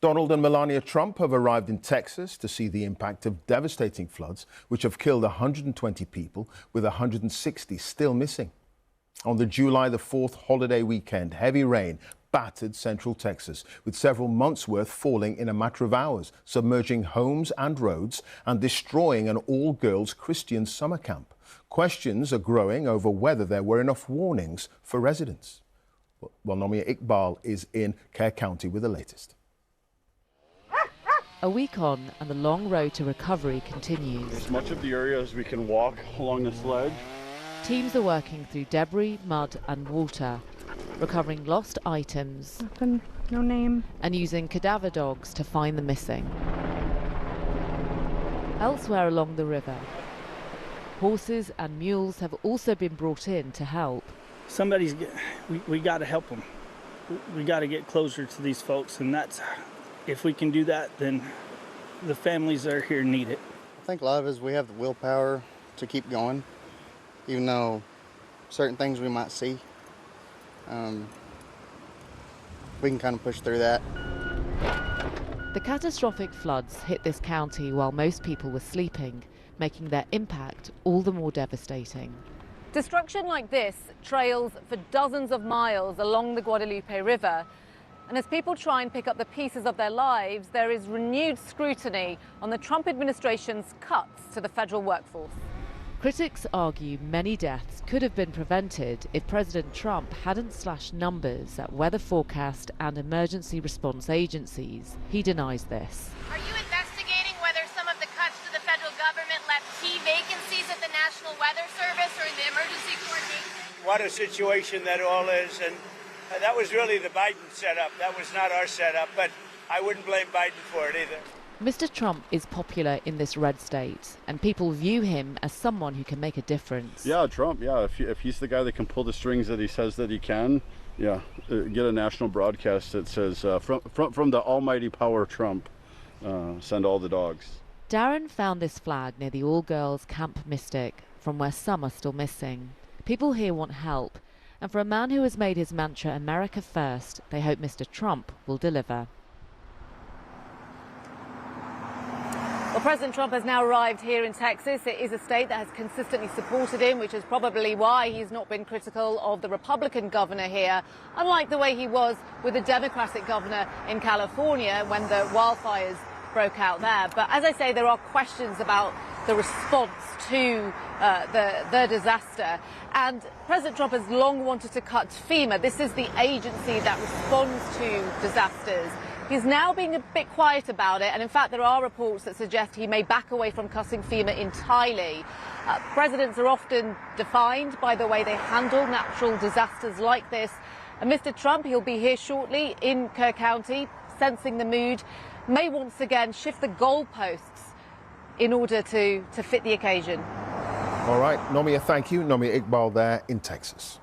Donald and Melania Trump have arrived in Texas to see the impact of devastating floods, which have killed 120 people, with 160 still missing. On the July the 4th holiday weekend, heavy rain battered central Texas, with several months' worth falling in a matter of hours, submerging homes and roads and destroying an all-girls Christian summer camp. Questions are growing over whether there were enough warnings for residents. Well, Nomia Iqbal is in Kerr County with the latest. A week on, and the long road to recovery continues. As much of the area as we can walk along this ledge. Teams are working through debris, mud and water, recovering lost items. Nothing, no name. And using cadaver dogs to find the missing. Elsewhere along the river, horses and mules have also been brought in to help. We got to help them. We got to get closer to these folks, and if we can do that, then the families that are here need it. I think a lot of us, we have the willpower to keep going, even though certain things we might see. We can kind of push through that. The catastrophic floods hit this county while most people were sleeping, making their impact all the more devastating. Destruction like this trails for dozens of miles along the Guadalupe River. And as people try and pick up the pieces of their lives, there is renewed scrutiny on the Trump administration's cuts to the federal workforce. Critics argue many deaths could have been prevented if President Trump hadn't slashed numbers at weather forecast and emergency response agencies. He denies this. Are you investigating whether some of the cuts to the federal government left key vacancies at the National Weather Service or in the emergency coordination? What a situation that all is, and that was really the Biden setup. That was not our setup, but I wouldn't blame Biden for it either. Mr. Trump is popular in this red state, and people view him as someone who can make a difference. Yeah, Trump, yeah, if he's the guy that can pull the strings that he says that he can, yeah, get a national broadcast that says, from the almighty power Trump, send all the dogs. Darren found this flag near the all-girls Camp Mystic, from where some are still missing. People here want help, and for a man who has made his mantra America First, they hope Mr. Trump will deliver. Well, President Trump has now arrived here in Texas. It is a state that has consistently supported him, which is probably why he's not been critical of the Republican governor here, unlike the way he was with the Democratic governor in California when the wildfires broke out there. But as I say, there are questions about the response to the disaster. And President Trump has long wanted to cut FEMA. This is the agency that responds to disasters. He's now being a bit quiet about it, and in fact there are reports that suggest he may back away from cutting FEMA entirely. Presidents are often defined by the way they handle natural disasters like this. And Mr. Trump, he'll be here shortly in Kerr County, sensing the mood, may once again shift the goalposts in order to fit the occasion. All right, Nomia, thank you. Nomia Iqbal there in Texas.